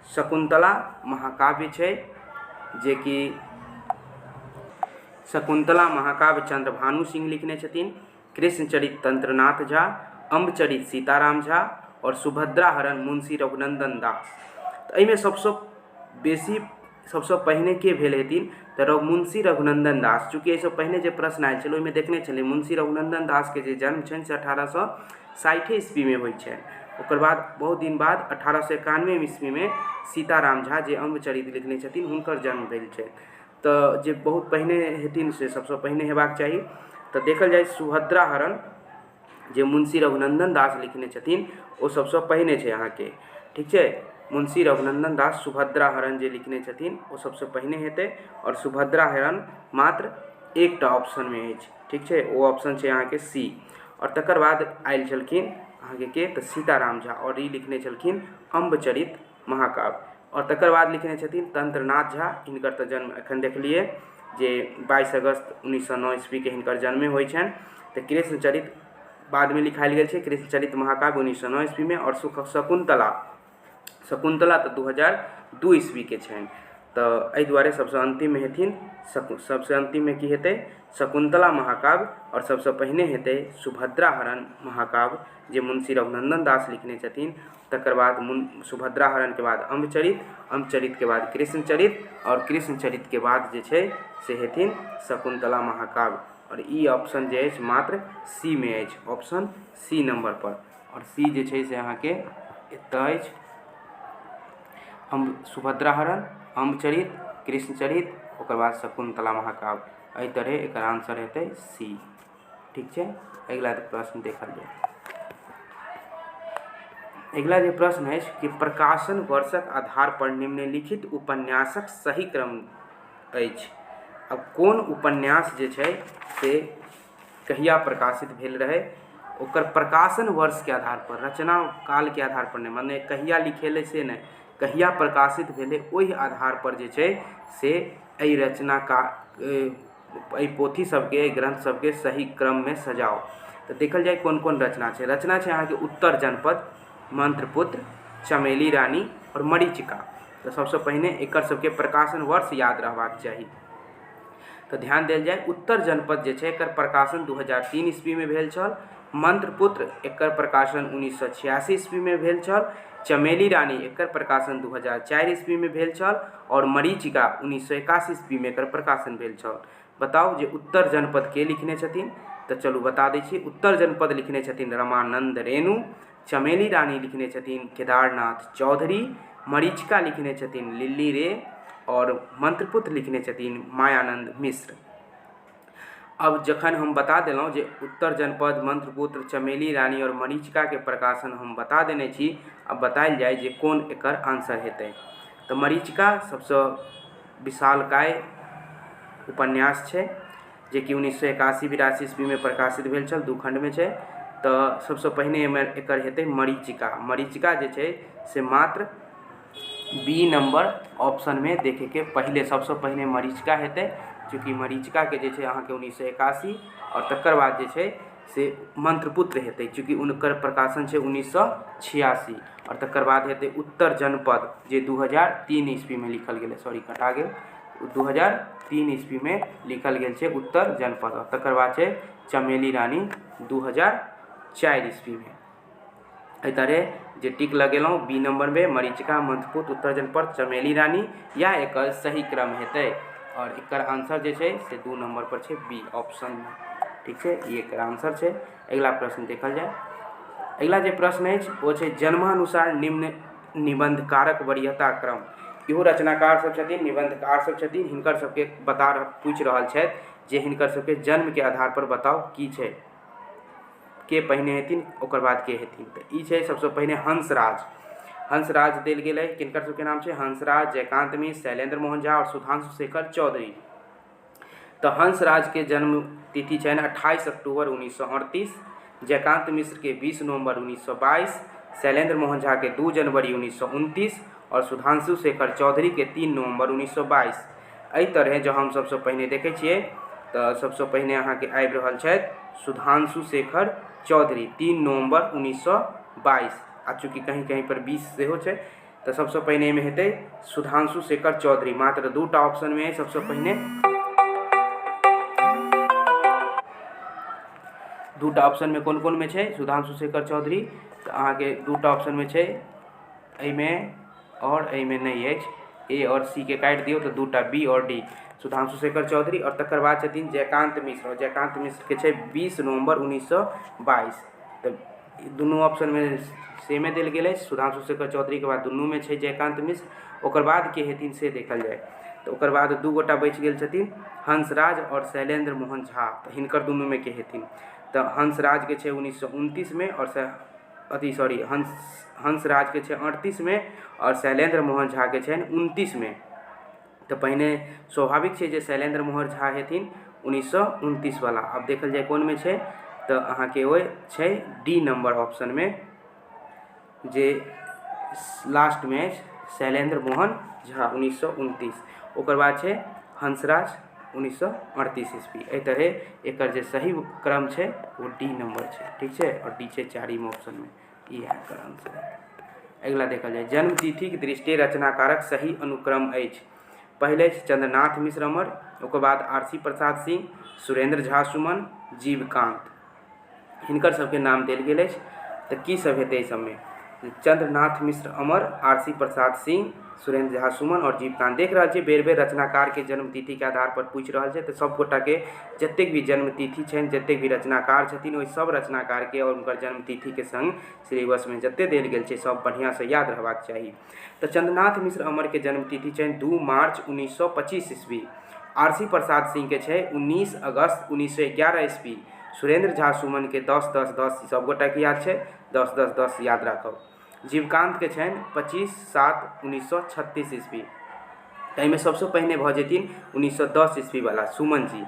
शकुंतला महाकाव्य छै जे कि शकुंतला महाकाव्य चंद्रभानु सिंह लिखने छथिन, कृष्णचरित तंत्रनाथ झा, अम्बचरित सीताराम झा और सुभद्राहरण मुंशी रघुनंदन दास। तो एहिमे सबसे पहिने के भेल हेथिन? तो मुंशी रघुनंदन दास। चूँकि एहिसँ पहिने जे प्रश्न आयल छलै ओहिमे देखने छलै मुंशी रघुनंदन दास के जे जन्म छनि से 1860 ईस्वी में होइ छनि। ओकर बाद बहुत दिन बाद 1891 ईस्वी में सीताराम झा जे अम्बचरित लिखने छथिन हुनकर जन्म भेल छै। तो जे बहुत पहिने हेथिन से सबसे पहिने हेबाक चाही। तो देखल जाय सुभद्राहरण जे मुंशी रघुनंदन दास लिखने छथिन ओ सबसे पहिने छै अहाँके। ठीक छै, मुंशी रघुनंदन दास सुभद्राहरण जे लिखने छथिन ओ सबसे पहिने हेतै, और सुभद्राहरण मात्र एकटा ऑप्शन में अछि। ठीक छै, ओ ऑप्शन छै अहाँके सी। और तकर बाद आयल छलखिन अहाँके के? तो सीताराम झा, और ई लिखने छलखिन अम्बचरित महाकाव्य। और तकर बाद लिखने छथिन तंत्रनाथ झा। हिनकर तो जन्म एखन देखलिए जे 22 अगस्त 1909 ईस्वी के हिनकर जन्मे होइ छनि। तो कृष्णचरित बाद में लिखायल गेल छै, कृष्णचरित महाकाव्य 1909 ईस्वी में। और शकुंतला तो 2002 ईस्वी के छनि। तो एहि दुआरे सबसे अंतिम में हेथिन सबसे अंतिम में की हेतै? शकुंतला महाकाव्य। और सबसे पहिने हेतै सुभद्राहरण महाकाव्य जे मुंशी रघुनंदन दास लिखने छथिन। तकर बाद सुभद्राहरण के बाद अम्बचरित, अम्बचरित के बाद कृष्णचरित, और कृष्णचरित के बाद जे छै से हेथिन शकुंतला महाकाव्य। और ई ऑप्शन जे अछि मात्र सी में अछि, ऑप्शन सी नंबर पर। और सी जे छै से अहाँके एतय अछि सुभद्राहरण, अम्बचरित, कृष्णचरित, ओकर बाद शकुंतला महाकाव्य। एहि तरह एकर आंसर हेतै सी। ठीक छै, अगिला प्रश्न देखल जाय। अगिला जे प्रश्न अछि कि प्रकाशन वर्षक आधार पर निम्नलिखित उपन्यासक सही क्रम अछि। अब कोन उपन्यास जे छै से कहिया प्रकाशित भेल रहै, ओकर प्रकाशन वर्ष के आधार पर, रचना काल के आधार पर नहीं, माने कहिया लिखेले से नहीं, कहिया प्रकाशित भेलै ओहि आधार पर जे छै से एहि रचना का एहि पोथी सबके, एहि ग्रंथ सबके सही क्रम में सजाओ। तो देखल जाए कोन कोन रचना छै। रचना छै अहाँके उत्तर जनपद, मंत्रपुत्र, चमेली रानी और मरीचिका। तो सबसे पहिने एकर सबके प्रकाशन वर्ष याद रहबाक चाही। तो ध्यान देल जाए उत्तर जनपद जे छै एकर प्रकाशन 2003 ईस्वी में भेल छल। मंत्रपुत्र एकर प्रकाशन 1986 ईस्वी में भेल छल। चमेली रानी एकर प्रकाशन 2004 ईस्वी में भेल छल। और मरीचिका 1981 ईस्वी में एकर प्रकाशन भेल छल। बताओ जे उत्तर जनपद के लिखने छथिन? तो चलू बता दै छी। उत्तर जनपद लिखने छथिन रमानंद रेणु, चमेली रानी लिखने छथिन केदारनाथ चौधरी, मरीचिका लिखने छथिन लिल्ली रे, और मंत्रपुत्र लिखने छथिन मायानंद मिश्र। अब जखन हम बता देलहुँ जे उत्तर जनपद, मंत्रपुत्र, चमेली रानी और मरीचिका के प्रकाशन हम बता देने छी, अब बतायल जाए जे कोन एकर आंसर हेतै। तो मरीचिका सबसे विशालकाय उपन्यास छै जे कि 1981-82 ईस्वी में प्रकाशित भेल छल, 2 खंड में छै। तो सबसे पहिने एकर हेतै मरीचिका। मरीचिका जे छै से मात्र बी नंबर ऑप्शन में देखे के पहले सबसे पहिने मरीचिका हेतै, चूँकि मरीचिका के जे छै अहाँके 1981, और तकर बाद जे छै से मंत्रपुत्र हेतै चूँकि उनकर प्रकाशन छै 1986, और तकर बाद हेतै उत्तर जनपद जे 2003 ईस्वी में लिखल गेलै, सॉरी कटा गेल, 2003 ईस्वी में लिखल गेल छै उत्तर जनपद। और तकर बाद छै चमेली रानी 2004 ईस्वी में। एहि तरह जे टिक लगेलहुँ बी नंबर में मरीचिका मंथपुत उत्तर जनपद चमेली रानी, या एकर सही क्रम हेतै। और एकर आंसर जे छै से 2 नंबर पर छै बी ऑप्शन में। ठीक छै, ये एकर आंसर छै। अगला प्रश्न देखल जाए। अगला जे प्रश्न अछि वो छै जन्मानुसार निम्न निबंधकारक वरीयता क्रम। इहो रचनाकार सब छथिन, निबंधकार सब छथिन, हिनकर सबके पूछि रहल छथि जे हिनकर सबके जन्म के आधार पर बताओ की छै, के पहिने हेथिन ओकर बाद के हेथिन। तऽ ई छै सबसँ पहिने हंसराज। हंसराज देल गेल है, किनकर सबके नाम छै हंसराज, जयकांत मिश्र, शैलेंद्र मोहन झा और सुधांशु शेखर चौधरी। तो हंसराज के जन्म तिथि छै 28 अक्टूबर 1938, जयकांत मिश्र के 20 नवंबर 1922, शैलेंद्र मोहन झा के 2 जनवरी 1929 और सुधांशु शेखर चौधरी के 3 नवंबर 1922। एहि तरह जो हम सबसे पहले देखे छिए तो सबसे पहले अहाँ के आबि रहल छथि सुधांशु शेखर चौधरी 3 नवंबर 1922, आ चूँकि कहीं कहीं पर 20 सेहो छै, तो सबसे पहले में हेतै सुधांशु शेखर चौधरी। मात्र 2टा ऑप्शन में है। सबसे पहले 2टा ऑप्शन में कोन कोन में छै सुधांशु शेखर चौधरी, तो अहाँ के 2टा ऑप्शन में छै, एहिमे और एहिमे नहीं अछि, ए और सी के काटि दियौ तो 2टा बी और डी, सुधांशु शेखर चौधरी। और तकर बाद छथिन जयकांत मिश्र, और जयकांत मिश्र के छै 20 नवंबर 1922। तो दुनू ऑप्शन में सेमे देल गेल अछि, सुधांशु शेखर चौधरी के बाद दुनू में छै जयकांत मिश्र। ओकर बाद के हेथिन से देखल जाए। तो ओकर बाद 2 गोटा बचि गेल छथिन हंसराज और शैलेंद्र मोहन झा, तो हिनकर दुनू में के हेथिन। तो हंसराज के छै 1929 में और हंसराज के छै 38 में और शैलेंद्र मोहन झा के छै 29 में। तो पहिने स्वाभाविक छै जे शैलेंद्र मोहन झा हेथिन 1929 वाला। अब देखल जाए कौन में छै, तो अहाँ के ओ छै डी नंबर ऑप्शन में, जे लास्ट में शैलेंद्र मोहन झा 1929। ओकर बाद छै हंसराज 1938 ईस्वी। एहि तरह एकर जे सही क्रम छै वो डी नंबर छै। ठीक छै, और डी छै 4वीं ऑप्शन में, ये एकर आंसर है। अगला देखल जाए जन्म तिथि के दृष्टि रचनाकारक सही अनुक्रम अछि। पहले चंद्रनाथ मिश्र अमर, ओकर बाद आरसी प्रसाद सिंह, सुरेंद्र झा सुमन, जीवकांत, हिनकर सबके नाम देल गेल अछि। तऽ की सब हेतै एहि सबमे, चंद्रनाथ मिश्र अमर, आरसी प्रसाद सिंह, सुरेंद्र झा सुमन और जीवकांत। देख रहल छियै बेर बेर रचनाकार के जन्म तिथि के आधार पर पूछि रहल छै, तऽ सब गोटा के जतेक भी जन्म तिथि छनि, जतेक भी रचनाकार छथिन, ओहि सब रचनाकार के और उनकर जन्म तिथि के संग सिलेबस में जते देल गेल छै सब बढ़िया से याद रहबाक चाही। तऽ चंद्रनाथ मिश्र अमर के जन्म तिथि छनि 2 मार्च 1925 ईस्वी, आरसी प्रसाद सिंह के छै 19 अगस्त 1911 ईस्वी, सुरेंद्र झा सुमन के 10-10-10 सब गोटा के याद छै, 10-10-10 याद राखब। जीवकांत के छनि 25-7-1936 ईस्वी। एहिमे सबसे पहिने भऽ जेथिन 1910 ईस्वी वाला सुमन जी,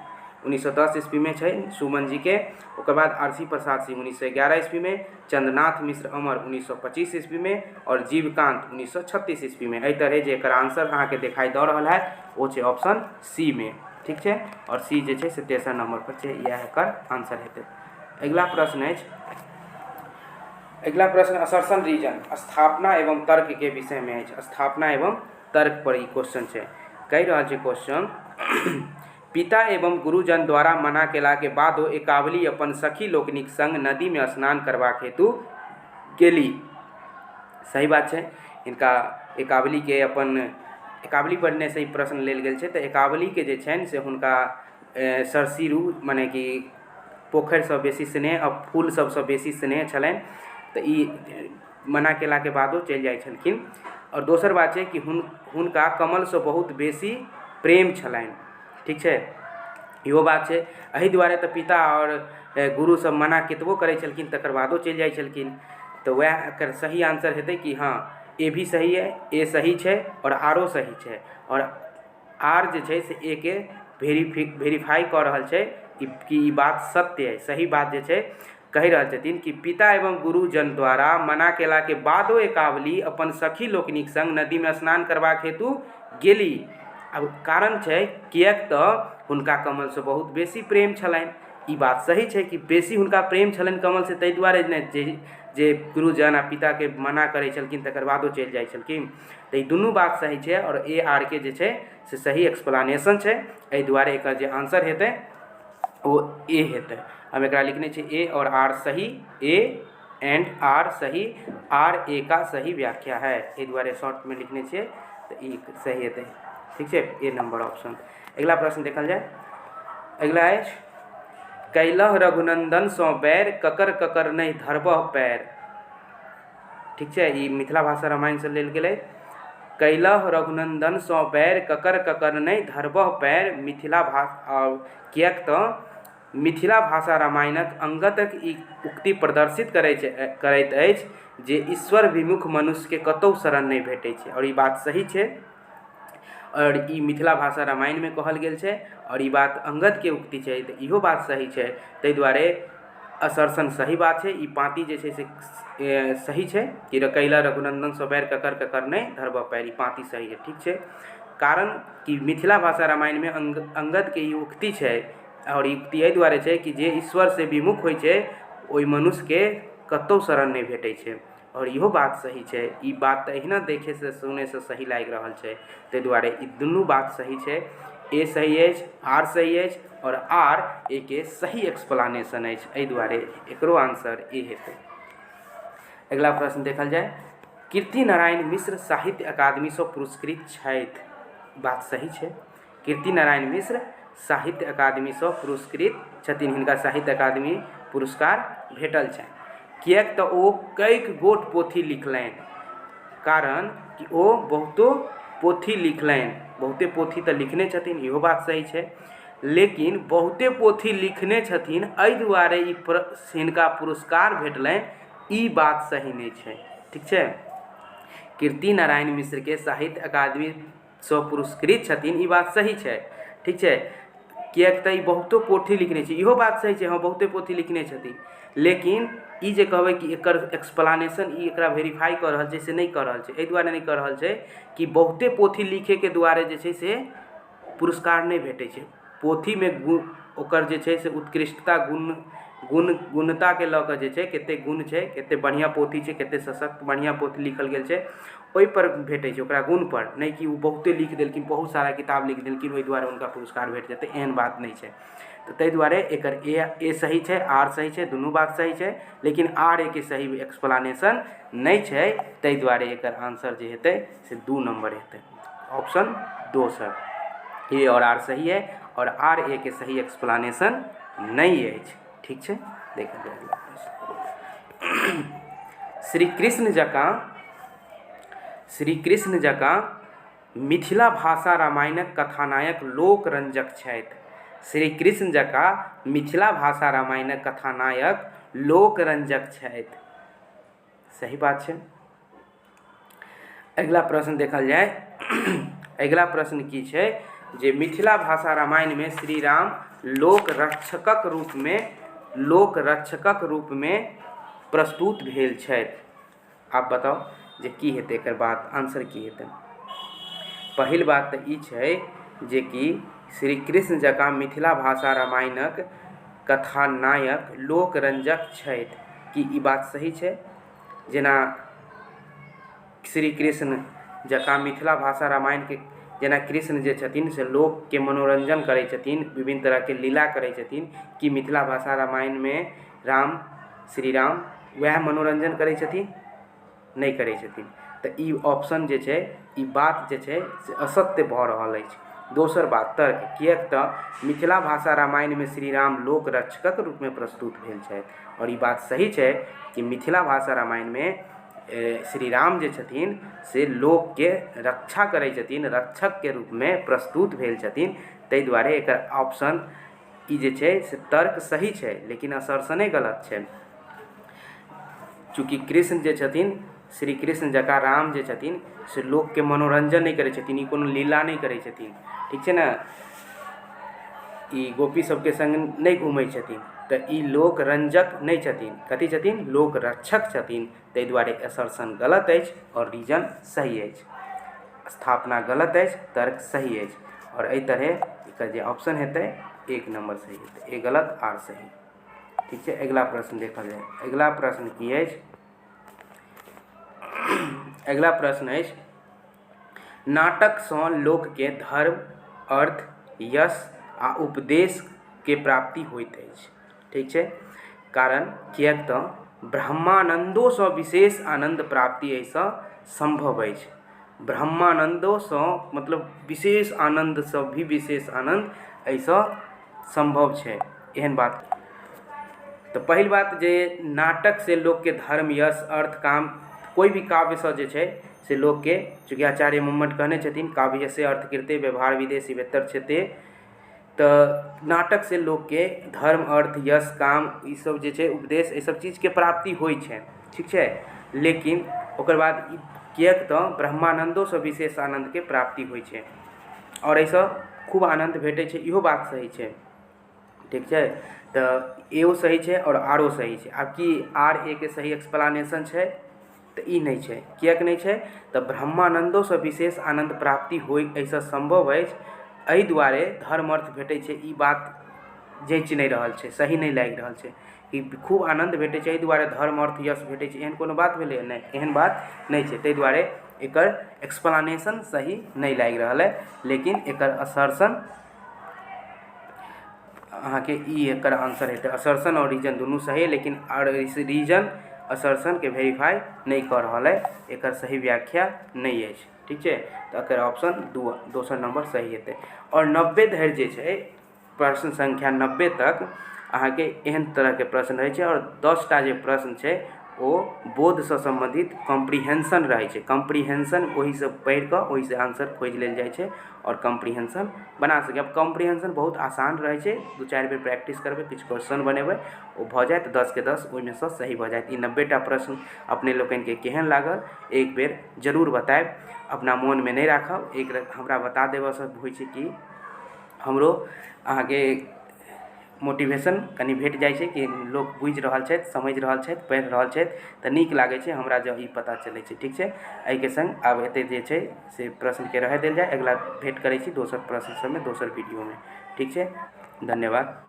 1910 ईस्वी में छै सुमन जी के। ओकर बाद आरसी प्रसाद सिंह 1911 ईस्वी में, चंद्रनाथ मिश्र अमर 1925 ईस्वी में और जीवकांत 1936 ईस्वी में। एहि तरह जे एकर आंसर अहाँ के दिखाई दऽ रहल है वो छै ऑप्शन सी में। ठीक छै, और सी जे छै से 63 नंबर पर छै, यह एकर आंसर हेतै। अगला प्रश्न अछि, अगला प्रश्न असर्शन रीजन स्थापना एवं तर्क के विषय में अछि। स्थापना एवं तर्क पर ई क्वेश्चन छै। कहि रहल छै क्वेश्चन, पिता एवं गुरुजन द्वारा मना केला के बादो एकावली अपन सखी लोकनिक संग नदी में स्नान करबाक हेतु गेली। सही बात छै, इनका एकावली के अपन एकावली पर ने सही प्रश्न लेल गेल छै। तऽ एकावली के जे छनि से हुनका सरसीरू मने कि पोखरि सब बेसी स्नेह और फूल सबसँ बेसी स्नेह छलनि, तऽ ई मना केला के बादो चलि जाइ छलखिन। और दोसर बात छै कि हुनका कमल से बहुत बेसी प्रेम छलनि। ठीक छै, इहो बात छै। एहि दुआरे तऽ पिता और गुरु सब मना कतबो करै छलखिन तकर बादो चलि जाइ छलखिन। तऽ वएह एकर सही आंसर हेतै कि हाँ ए भी सही है, ए सही छै और आरो सही छै, और आर जे छै से ए के वेरीफाई कऽ रहल छै कि ई बात सत्य है। सही बात जे छै कहि रहल छथिन कि पिता एवं गुरुजन द्वारा मना केला के बादो एकावली अपन सखी लोकनिक संग नदी में स्नान करबाक हेतु गेली। अब कारण छै किएक तऽ हुनका कमल से बहुत बेसी प्रेम छलनि। ई बात सही छै कि बेसी हुनका प्रेम छलनि कमल से, ताहि दुआरे जे गुरुजन आ पिता के मना करै छलखिन तकर बादो चलि जाइ छलखिन। तऽ ई दुनू बात सही छै और ए आर के जे छै से सही एक्सप्लेनेशन छै। एहि दुआरे एकर जे आंसर हेतै वो ए हेतै। हम एकरा लिखने छी ए और आर सही, ए एंड आर सही, आर ए का सही व्याख्या है। एहि दुआरे शॉर्ट में लिखने छियै तऽ ई सही हेतै। ठीक छै, ए नंबर ऑप्शन। अगला प्रश्न देखल जाए। अगला अछि कैलह रघुनंदन सँ बैर, ककर ककर नहीं धरबह पैर। ठीक छै, ई मिथिला भाषा रामायण से लेल गेलै। कैलह रघुनंदन सँ बैर, ककर ककर नहीं धरबह पैर। मिथिला भाषा किएक तऽ मिथिला भाषा रामायणक अंगदक ई उक्ति प्रदर्शित करैत अछि जे ईश्वर विमुख मनुष्यके कतहु शरण नहीं भेटै छै। और ई बात सही छै और ई मिथिला भाषा रामायण में कहल गेल छै और ई बात अंगद के उक्ति छै तऽ इहो बात सही छै। ताहि दुआरे असर्सन सही बात छै। ई पाँति जे छै से सही छै कि कैला रघुनंदन सँ बैर, ककर ककर नहीं धरबह पैर। ई पाँति सही है। ठीक छै, कारण कि मिथिला भाषा रामायण में अंगद के ई उक्ति छै और ई उक्ति एहि दुआरे छै कि जे ईश्वर से विमुख होइ छै ओहि मनुष्य के कतहु शरण नहीं भेटै छै। और इहो बात सही छै। ई बात तऽ अहिना देखे से सुने से सही लागि रहल छै। ताहि दुआरे ई दुनू बात सही छै। ए सही अछि, आर सही अछि और आर ए के सही एक्सप्लेनेशन अछि। एहि दुआरे एकरो आंसर ए हेतै। अगला प्रश्न देखल जाए। कीर्ति नारायण मिश्र साहित्य अकादमी सँ पुरस्कृत छथि। बात सही छै। कीर्ति नारायण मिश्र साहित्य अकादमी सँ पुरस्कृत छथिन। हिनका साहित्य अकादमी पुरस्कार भेटल छनि किएक तऽ ओ कैक गोट पोथी लिखलनि। कारण कि ओ बहुतो पोथी लिखलनि। बहुते पोथी तऽ लिखने छथिन, इहो बात सही छै, लेकिन बहुते पोथी लिखने छथिन एहि दुआरे ई हिनका पुरस्कार भेटलनि, ई बात सही नहीं छै। ठीक छै, कीर्ति नारायण मिश्र के साहित्य अकादमी सँ पुरस्कृत छथिन, ई बात सही छै। ठीक छै, किएक तऽ ई बहुतो पोथी लिखने छै, इहो बात सही छै, हाँ बहुते पोथी लिखने छथिन, लेकिन ई जे कहबै कि एकर एक्सप्लेनेशन ई एकरा वेरीफाई कऽ रहल छै से नहीं कऽ रहल छै। एहि दुआरे नहीं कऽ रहल छै कि बहुते पोथी लिखे के दुआरे जे छै से पुरस्कार नहीं भेटै छै। पोथी में ओकर जे छै से उत्कृष्टता गुणता के लऽ कऽ जे छै कते गुण छै, कते बढ़िया पोथी छै, कते सशक्त बढ़िया पोथी लिखल गेल छै, ओहि पर भेटै छै, ओकरा गुण पर, नहीं कि वो बहुते लिख देलखिन, बहुत सारा किताब लिख देलखिन ओहि दुआरे उनका पुरस्कार भेट जेतै, एहन बात नहीं छै। तो ताहि दुआरे एकर ए सही छै, आर सही छै, दुनू बात सही छै, लेकिन आर ए के सही एक्सप्लेनेशन नहीं छै। ताहि दुआरे एकर आंसर जे हेतै से 2 नंबर हेतै, ऑप्शन दोसर। ए और आर सही है और आर ए के सही एक्सप्लेनेशन नहीं अछि। ठीक छै, देखल जाए। श्री कृष्ण जकाँ मिथिला भाषा रामायणक कथानायक लोकरंजक छथि। श्री कृष्ण जकाँ मिथिला भाषा रामायणक कथानायक लोकरंजक छथि। सही बात छै। अगला प्रश्न देखल जाए। अगला प्रश्न की छै जे मिथिला भाषा रामायण में श्री राम लोकरक्षकक रूप में प्रस्तुत भेल छथि। आप बताओ जे की हेतै एकर बाद आंसर की हेतै। पहिल बात तऽ ई छै जे कि श्री कृष्ण जकाँ मिथिला भाषा रामायणक कथानायक लोकरंजक छथि, कि ई बात सही छै। जेना श्री कृष्ण जकाँ मिथिला भाषा रामायण के जेना कृष्ण जे छथिन से लोक के मनोरंजन करै छथिन, विभिन्न तरह के लीला करै छथिन, कि मिथिला भाषा रामायण में श्री राम वह मनोरंजन करै छथिन, नहीं करै छथिन। तऽ ई ऑप्शन जे छै, ई बात जे छै से असत्य भऽ रहल अछि। दोसर बात तर्क, किएक तऽ मिथिला भाषा रामायण में श्री राम लोकरक्षकक रूप में प्रस्तुत भेल छथि और ई बात सही छै कि मिथिला भाषा रामायण में श्री राम जे छथिन से लोक के रक्षा करै छथिन, रक्षक के रूप में प्रस्तुत भेल छथिन। ताहि दुआरे एकर ऑप्शन ई जे छै से तर्क सही छै, लेकिन असर्सने गलत छै। चूँकि कृष्ण जे छथिन, श्री कृष्ण जकाँ राम जे छथिन से लोक के मनोरंजन नहीं करै छथिन, ई कोनो लीला नहीं करै छथिन। ठीक छै ने, ई गोपी सबके संग नहीं घूमै छथिन, तऽ ई लोकरंजक नहीं छथिन, कथी छथिन, लोकरक्षक छथिन। ताहि दुआरे असर्सन गलत अछि और रीजन सही अछि, स्थापना गलत अछि, तर्क सही अछि, और एहि तरह एकर जे ऑप्शन हेतै 1 नंबर सही हेतै, ए गलत आर सही। ठीक छै, अगला प्रश्न देखल जाए। अगला प्रश्न की अछि अगिला प्रश्न अछि, नाटकसँ लोकके धर्म, अर्थ, यश आ उपदेश के प्राप्ति होइत अछि। ठीक छै, कारण किएक तऽ ब्रह्मानन्दोसँ विशेष आनन्द प्राप्ति एहिसँ संभव अछि। ब्रह्मानन्दोसँ मतलब विशेष आनन्दसँ भी विशेष आनन्द एहिसँ संभव छै, एहन बात। तऽ पहिल बात जे नाटक से लोकके धर्म, यश, अर्थ, काम, कोई भी काव्यसँ जे छै से लोकके, चूँकि आचार्य मुम्मट कहने छथिन काव्यस्य अर्थकृते व्यवहार विदेशी वेत्तर क्षेत्रे, तऽ नाटक से लोकके धर्म, अर्थ, यश, काम, ई सब जे छै उपदेश, एहि सब चीजके प्राप्ति होइ छै। ठीक छै, लेकिन ओकर बाद किएक तऽ ब्रह्मानन्दोसँ विशेष आनन्दके प्राप्ति होइ छै और एहिसँ खूब आनन्द भेटै छै, इहो बात सही छै। ठीक छै, तऽ एओ सही छै और आरो सही छै। आब कि आर ए के सही एक्सप्लेनेशन छै तऽ ई नहि छै। किएक नहि छै तऽ ब्रह्मानन्दोसँ विशेष आनन्द प्राप्ति होइ एहिसँ संभव अछि, एहि दुआरे धर्म, अर्थ भेटै छै, ई बात जँचि नहि रहल छै, सही नहि लागि रहल छै कि खूब आनन्द भेटै छै एहि दुआरे धर्म, अर्थ, यश भेटै छै, एहन कोनो बात भेलै? नहि, एहन बात नहि छै। ताहि दुआरे एकर एक्सप्लेनेशन सही नहीं लागि रहल है, लेकिन एकर असर्शन अहाँके ई एकर आंसर हेतै। असर्शन और रीजन दुनू सही है, लेकिन रीजन असर्शन के वेरीफाई नहीं कर रहल है, एकर सही व्याख्या नहीं अछि। ठीक छै, तो एकर ऑप्शन दोसर नंबर सही हेतै। और 90 धरि जे छै, प्रश्न संख्या 90 तक अहाँके एहन तरह के प्रश्न रहै छै और 10 टा जे प्रश्न छै ओ बोधसँ सम्बन्धित कॉम्प्रिहेंशन रहै छै। कॉम्प्रिहेंशन ओहिसँ पढ़ि कऽ ओहिसँ आंसर खोजि लेल जाइ छै और कॉम्प्रिहेंशन बना सकै। अब कॉम्प्रिहेंशन बहुत आसान रहै छै, 2-4 बेर प्रैक्टिस करबै, किछु क्वेश्चन बनेबै, ओ भऽ जायत 10 के 10 ओहिमे सँ सही भऽ जायत। ई 90 टा प्रश्न अपने लोकनिके केहन लागल एक बेर जरूर बतायब, अपना मोनमे नहीं राखब। एक हमरा बता देबऽसँ होइ छै कि हमरो अहाँके मोटिवेशन कनि भेट जाइ छै कि लोक बुझि रहल छथि, समझि रहल छथि, पढ़ि रहल छथि, तऽ नीक लागै छै हमरा जब ई पता चलै छै। ठीक छै, एहिके संग आब एते जे छै से प्रश्नके रहय देल जाय, अगिला भेट करै छी दोसर प्रश्न सबमे दोसर वीडियोमे। ठीक छै, धन्यवाद।